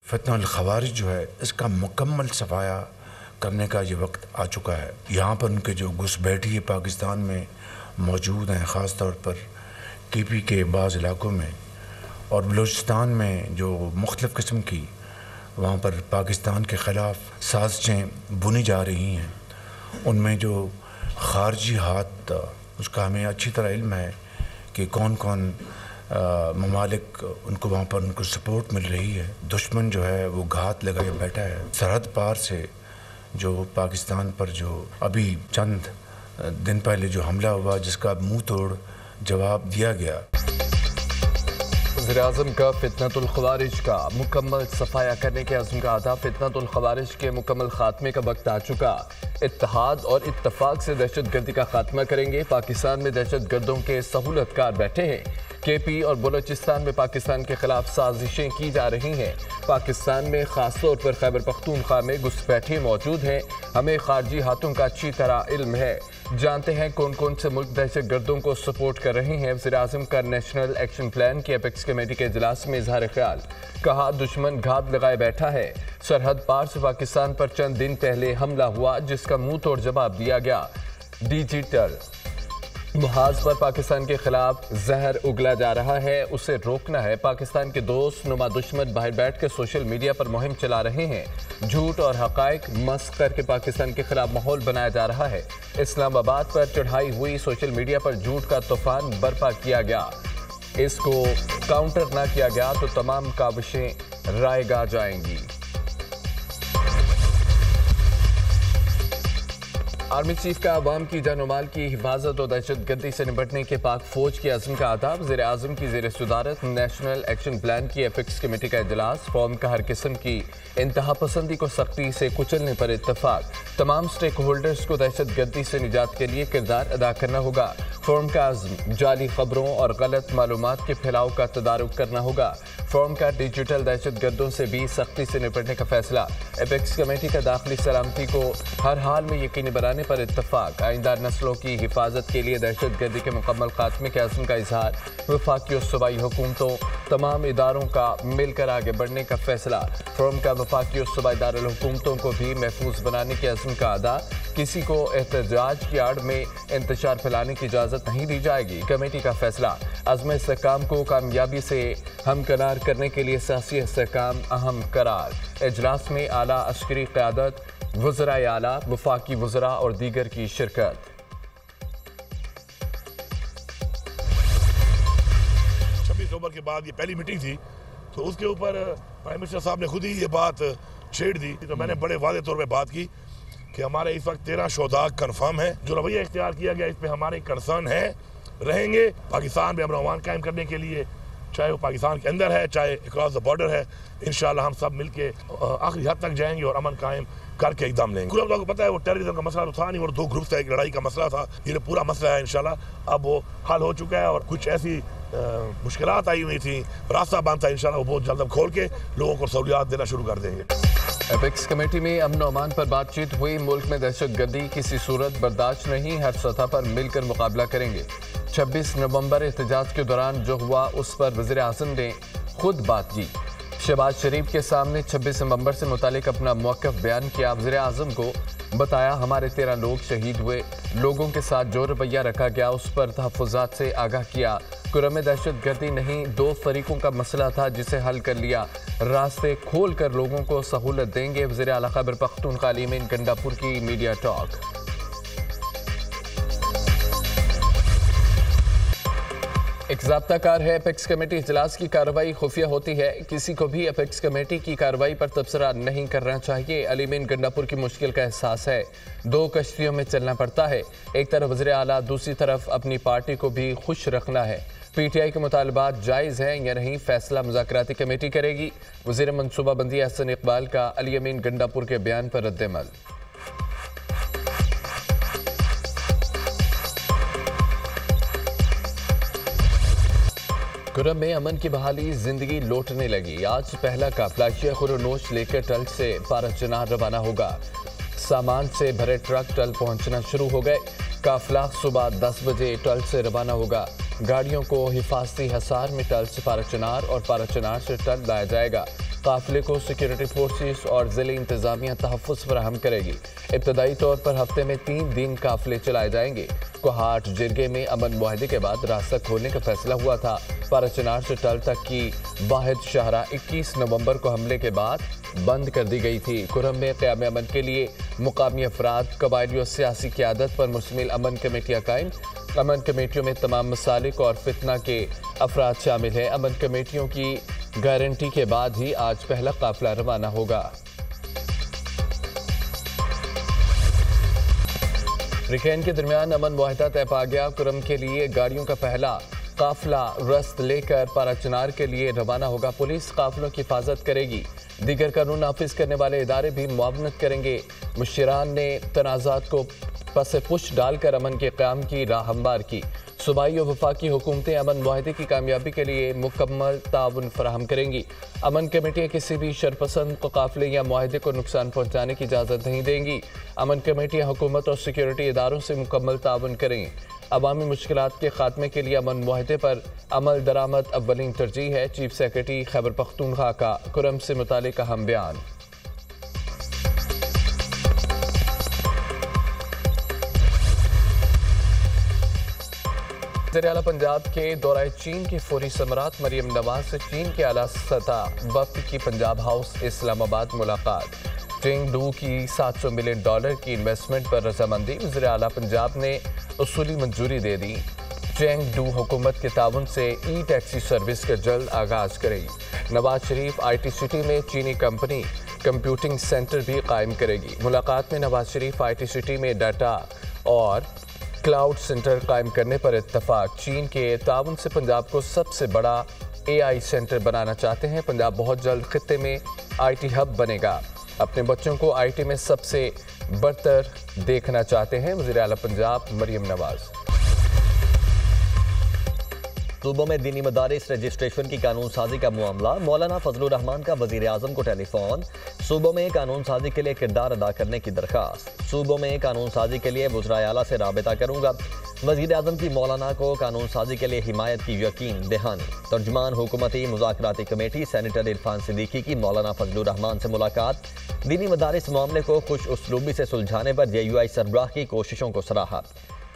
फितनल खवारिज जो है इसका मुकम्मल सफाया करने का ये वक्त आ चुका है। यहाँ पर उनके जो घुसपैठी पाकिस्तान में मौजूद हैं, ख़ास तौर पर KP के बाज़ इलाकों में और बलूचिस्तान में जो मुख्तलिफ़ किस्म की वहाँ पर पाकिस्तान के ख़िलाफ़ साजिशें बुनी जा रही हैं, उनमें जो ख़ारजी हाथ, उसका हमें अच्छी तरह इल्म है कि कौन कौन ममालिक उनको वहाँ पर उनको सपोर्ट मिल रही है। दुश्मन जो है वो घात लगाए बैठा है। सरहद पार से जो पाकिस्तान पर जो अभी चंद दिन पहले जो हमला हुआ, जिसका मुंह तोड़ जवाब दिया गया। वज़ीर-ए-आज़म का फितनतुल खवारिज का मुकम्मल सफाया करने के अज़्म का आधा। फितनतुल खवारिज के मुकम्मल खात्मे का वक्त आ चुका। इत्तेहाद और इत्तफाक से दहशत गर्दी का खात्मा करेंगे। पाकिस्तान में दहशत गर्दों के सहूलतकार बैठे हैं। KP और बलूचिस्तान में पाकिस्तान के खिलाफ साजिशें की जा रही हैं। पाकिस्तान में खासतौर पर खैबर पख्तूनख्वा में घुसपैठे मौजूद हैं। हमें खारजी हाथों का अच्छी तरह इल्म है। जानते हैं कौन कौन से मुल्क दहशत गर्दों को सपोर्ट कर रहे हैं। वज़ीर-ए-आज़म का नेशनल एक्शन प्लान की एपेक्स कमेटी के इजलास में इजहार ख्याल। कहा, दुश्मन घात लगाए बैठा है। सरहद पार से पाकिस्तान पर चंद दिन पहले हमला हुआ, जिसका मुंह तोड़ जवाब दिया गया। डिजिटल मुहाज पर पाकिस्तान के खिलाफ जहर उगला जा रहा है, उसे रोकना है। पाकिस्तान के दोस्त नुमा दुश्मन बाहर बैठ के सोशल मीडिया पर मुहिम चला रहे हैं। झूठ और हकायक मस्क करके पाकिस्तान के खिलाफ माहौल बनाया जा रहा है। इस्लामाबाद पर चढ़ाई हुई सोशल मीडिया पर झूठ का तूफान बर्पा किया गया। इसको काउंटर ना किया गया तो तमाम काविशें रायगा जाएंगी। आर्मी चीफ का अवाम की जान माल की हिफाजत और दहशत गर्दी से निपटने के पाक फौज के अज़्म का आधा। वज़ीर-ए-आज़म की ज़ेर सदारत नेशनल एक्शन प्लान की एपेक्स कमेटी का इजलास। कौम का हर किस्म की इंतहा पसंदी को सख्ती से कुचलने पर इत्तफाक। तमाम स्टेक होल्डर्स को दहशत गर्दी से निजात के लिए किरदार अदा करना होगा। फोरम का अज़्म जाली खबरों और गलत मालूमात के फैलाव का तदारुक करना होगा। फोरम का डिजिटल दहशत गर्दों से भी सख्ती से निपटने का फैसला। एपेक्स कमेटी का दाखिली सलामती को हर हाल में यकीनी बनाने पर इत्तफाक। आइंदा नस्लों की हिफाजत के लिए दहशत गर्दी के मुकम्मल खात्मे के अज़्म का इजहार। वफाकी और सूबाई हुकूमतों तमाम इदारों का मिलकर आगे बढ़ने का फैसला। फोरम का वफाकी और सूबाई दारुल हुकूमतों को भी महफूज बनाने के अज़्म का अदा। किसी को एहतजाज की आड़ में इंतशार फैलाने की इजाज़त नहीं दी जाएगी। कमेटी का फैसला। अज़्म इस्तेहकाम को कामयाबी से हमकनार करने के लिए सियासी इस्तेहकाम अहम करार। इजलास में आला अस्करी क़यादत, वज़राए आला, वफाकी वज़रा और दीगर की शिरकत। 26 अक्टूबर के बाद ये पहली मीटिंग थी, तो उसके ऊपर प्राइम मिनिस्टर साहब ने खुद ही ये बात छेड़ दी। तो मैंने बड़े वाज़ेह तौर पे बात की कि हमारे इस वक्त 13 शोधा कन्फर्म है। जो रवैया इख्तियार किया गया, इस पर हमारे कंसर्न है, रहेंगे। पाकिस्तान में अमन कायम करने के लिए, चाहे वो पाकिस्तान के अंदर है, चाहे अक्रॉस द बॉर्डर है, इंशाल्लाह हम सब मिलके आखिरी हद तक जाएंगे और अमन कायम करके एकदम लेंगे। पूरा लोगों को पता है वो टेररिज्म का मसला तो था नहीं, और 2 ग्रुप्स था, एक लड़ाई का मसला था। ये पूरा मसला है इंशाल्लाह अब वो हल हो चुका है। और कुछ ऐसी मुश्किलात आई हुई थी, रास्ता बंद था, इंशाल्लाह वो बहुत जल्द हम खोल के लोगों को सहूलियात देना शुरू कर देंगे। एपेक्स कमेटी में अमन और अमान पर बातचीत हुई। मुल्क में दहशत गर्दी किसी सूरत बर्दाश्त नहीं, हर सतह पर मिलकर मुकाबला करेंगे। 26 नवंबर एहतजाज के दौरान जो हुआ उस पर वज़ीर-ए-आज़म ने खुद बात की। शहबाज शरीफ के सामने 26 नवंबर से मुतालिक अपना मौक़िफ़ बयान किया। वज़ीर-ए-आज़म को बताया हमारे 13 लोग शहीद हुए, लोगों के साथ जो रवैया रखा गया उस पर तहफ़्फ़ुज़ात से आगाह किया। कुरम दहशत गर्दी नहीं, 2 फरीकों का मसला था जिसे हल कर लिया। रास्ते खोल कर लोगों को सहूलत देंगे। वज़ीर आला खैबर पख्तूनख्वा अली-अमीन गंडापुर की मीडिया टॉक। एक ज़ाब्ता-कार है, एपेक्स कमेटी इजलास की कार्रवाई खुफिया होती है। किसी को भी एपेक्स कमेटी की कार्रवाई पर तबसरा नहीं करना चाहिए। अली-अमीन गंडापुर की मुश्किल का एहसास है। 2 कश्तियों में चलना पड़ता है, एक तरफ वज़ीर आला, दूसरी तरफ अपनी पार्टी को भी खुश रखना है। PTI के मुतालबात जायज़ हैं या नहीं, फैसला मुज़ाकराती कमेटी करेगी। वज़ीर मनसूबाबंदी हसन इकबाल का अली-अमीन गंडापुर के बयान पर रद्द-ए-अमल। कुरम में अमन की बहाली, जिंदगी लौटने लगी। आज पहला काफिला खुरोनोश लेकर टल से पाराचनार रवाना होगा। सामान से भरे ट्रक टल पहुंचना शुरू हो गए। काफिला सुबह 10 बजे टल से रवाना होगा। गाड़ियों को हिफाजती हसार में टल से पाराचनार और पाराचनार से टल लाया जाएगा। काफिले को सिक्योरिटी फोर्सेस और ज़िले इंतजामिया तहफ़्फ़ुज़ फराहम करेगी। इब्तदाई तौर पर हफ्ते में 3 दिन काफिले चलाए जाएंगे। कोहाट जिरगे में अमन मुआहदे के बाद रास्ता खोलने का फैसला हुआ था। पाराचनार से टल तक की वाहिद शाहरा 21 नवंबर को हमले के बाद बंद कर दी गई थी। कुरम में क़याम अमन के लिए मुकामी अफराद, कबायली और सियासी क़यादत पर मुश्तमिल अमन कमेटियाँ कायम। अमन कमेटियों में तमाम मसालिक और फितना के अफराद शामिल हैं। अमन कमेटियों की गारंटी के बाद ही आज पहला काफिला रवाना होगा। रिकैन के दरमियान अमन मुआहदा तय पा गया। कुरम के लिए गाड़ियों का पहला काफिला रस्त लेकर पाराचनार के लिए रवाना होगा। पुलिस काफिलों की हिफाजत करेगी। दीगर कानून नाफिज करने वाले इदारे भी मुआवनत करेंगे। मुशीरान ने तनाज़ात को पसे पुश डालकर अमन के क़याम की राह हमवार की। सूबाई और वफाकी हुकूमतें अमन मुआहदे की कामयाबी के लिए मुकम्मल ताउन फराहम करेंगी। अमन कमेटियाँ किसी भी शरपसंद को काफिले या मुआहदे को नुकसान पहुँचाने की इजाज़त नहीं देंगी। अमन कमेटियाँ हुकूमत और सिक्योरिटी इदारों से मुकम्मल ताउन करेंगी। अवामी मुश्किलात के खात्मे के लिए अमन मुआहदे पर अमल दरामद अव्वलीन तरजीह है। चीफ सेक्रेटरी खैबर पख्तूनख्वा का कुरम से मुतालिक अहम बयान। वज़ीर-ए-आला पंजाब के दौरे चीन की फौरी समरात। मरियम नवाज से चीन के आला सतह वफ़द की पंजाब हाउस इस्लामाबाद मुलाकात। चेंगडू की $700 मिलियन की इन्वेस्टमेंट पर रजामंदी। वज़ीर-ए-आला पंजाब ने उसूली मंजूरी दे दी। चेंगडू हुकूमत के ताउन से ई टैक्सी सर्विस का जल्द आगाज करेगी। नवाज शरीफ IT सिटी में चीनी कंपनी कंप्यूटिंग सेंटर भी कायम करेगी। मुलाकात में नवाज शरीफ IT सिटी में डाटा और क्लाउड सेंटर कायम करने पर इत्तफाक। चीन के ताउन से पंजाब को सबसे बड़ा AI सेंटर बनाना चाहते हैं। पंजाब बहुत जल्द खित्ते में IT हब बनेगा। अपने बच्चों को IT में सबसे बरतर देखना चाहते हैं वज़ीर-ए-आला पंजाब मरियम नवाज। सूबों में दीनी मदारिस रजिस्ट्रेशन की कानून साजी का मामला। मौलाना फजलुर रहमान का वजीर आजम को टेलीफोन। सूबों में कानून साजी के लिए किरदार अदा करने की दरखास्त। सूबों में कानून साजी के लिए वज़राए आला से राबिता करूंगा। वजीर आजम की मौलाना को कानून साजी के लिए हिमायत की यकीन दहानी। तर्जुमान हुकूमती मुज़ाकराती कमेटी सेनेटर इरफान सिद्दीकी की मौलाना फजलुर रहमान से मुलाकात। दीनी मदारिस मामले को खुश उसलूबी से सुलझाने पर JUI सरबराह की कोशिशों को सराहा।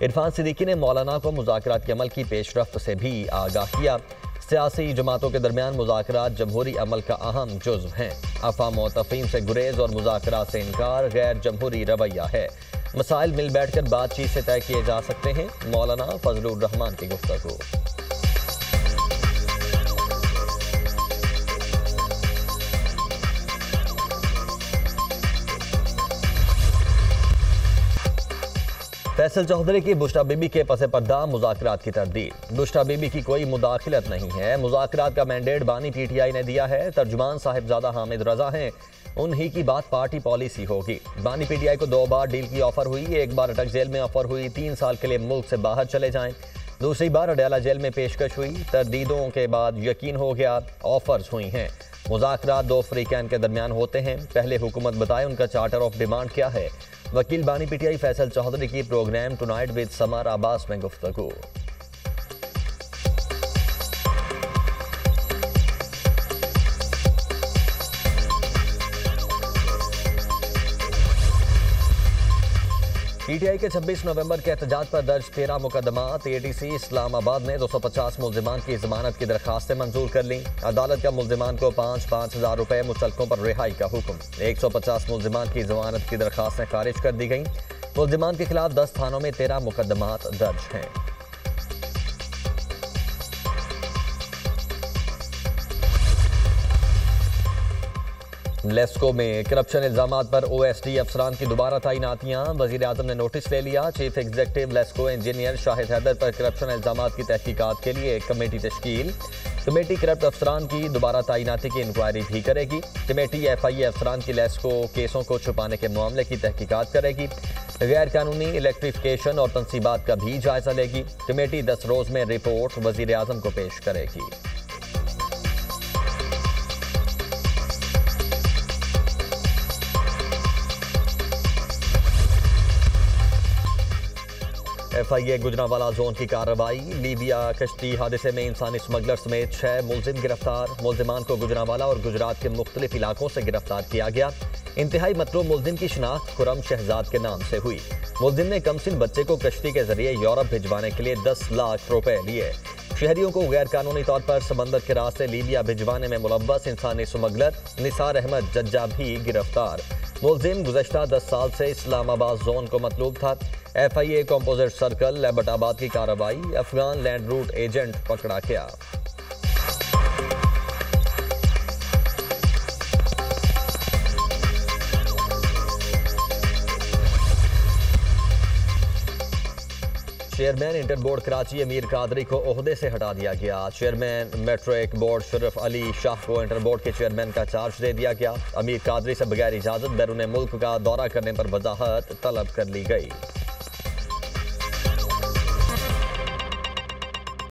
इरफान सिद्दीकी ने मौलाना को मुज़ाकरात के अमल की पेशरफ्त से भी आगाह किया। सियासी जमातों के दरमियान मुज़ाकरात जमहूरी अमल का अहम जुज़्व हैं। अफ़ाम व तफ़हीम से गुरेज और मुज़ाकरात से इनकार गैर जमहूरी रवैया है। मसाइल मिल बैठ कर बातचीत से तय किए जा सकते हैं। मौलाना फजलुर रहमान की गुफ्तगू। फैसल चौधरी की बुशरा बीबी के पसे पर्दा मुज़ाकरात की तरदीद। बुशरा बीबी की कोई मुदाखिलत नहीं है। मुज़ाकरात का मैंडेट बानी PTI ने दिया है। तर्जुमान साहिबजादा हामिद रजा हैं। उन्हीं की बात पार्टी पॉलिसी होगी। बानी PTI को 2 बार डील की ऑफर हुई। एक बार अटक जेल में ऑफर हुई 3 साल के लिए मुल्क से बाहर चले जाएं। दूसरी बार अडयाला जेल में पेशकश हुई। तरदीदों के बाद यकीन हो गया ऑफर्स हुई हैं। मुज़ाकरात 2 फ्रीकैन के दरमियान होते हैं। पहले हुकूमत बताए उनका चार्टर ऑफ डिमांड क्या है। वकील बानी PTI फैसल चौधरी की programme tonight with Samar Abbas में गुफ्तगू। PTI के 26 नवंबर के एहतजाज पर दर्ज 13 मुकदमात। ATC इस्लामाबाद ने 250 मुल्जिमान की जमानत की दरखास्तें मंजूर कर लीं। अदालत का मुल्जिमान को 5-5 हज़ार रुपये मुचलकों पर रिहाई का हुक्म। 150 मुल्जिमान की जमानत की दरखास्तें खारिज कर दी गईं। मुल्जिमान के खिलाफ 10 थानों में 13 मुकदमात दर्ज हैं। लेस्को में करप्शन इल्जामात पर OSD अफसरान की दोबारा तैनातियां। वजीर आजम ने नोटिस ले लिया। Chief executive LESCO engineer Shahid Haider पर करप्शन इल्जामात की तहकीकात के लिए एक कमेटी तश्कील। कमेटी करप्ट अफसरान की दोबारा तैनाती की इंक्वायरी भी करेगी। कमेटी FIA अफसरान की लेस्को केसों को छुपाने के मामले की तहकीकात करेगी। गैर कानूनी इलेक्ट्रिफिकेशन और तनसीबात का भी जायजा लेगी। कमेटी 10 रोज में रिपोर्ट वजीर आजम को पेश करेगी। FIA गुजरांवाला जोन की कार्रवाई। लीबिया कश्ती हादसे में इंसानी स्मगलर समेत 6 मुलजिम गिरफ्तार। मुलजिमान को गुजरांवाला और गुजरात के मुख्तलिफ इलाकों से गिरफ्तार किया गया। इंतहाई मतलूब मुलजिम की शिनाख्त खुरम शहजाद के नाम से हुई। मुलजिम ने कमसिन बच्चे को कश्ती के जरिए यूरोप भिजवाने के लिए 10 लाख रुपए लिए। शहरियों को गैर कानूनी तौर पर समंदर के रास्ते लीबिया भिजवाने में मुलव्वस इंसानी स्मगलर निसार अहमद जज्जा भी गिरफ्तार। मुलजिम गुज़श्ता 10 साल से इस्लामाबाद जोन को मतलूब था। FIA कंपोजिट सर्कल एबटाबाद की कार्रवाई। अफगान लैंड रूट एजेंट पकड़ा गया। चेयरमैन इंटर बोर्ड कराची अमीर कादरी को ओहदे से हटा दिया गया। Chairman matric board Sharaf Ali Shah को इंटर बोर्ड के चेयरमैन का चार्ज दे दिया गया। अमीर कादरी से बगैर इजाजत बैरून मुल्क का दौरा करने पर वजाहत तलब कर ली गई।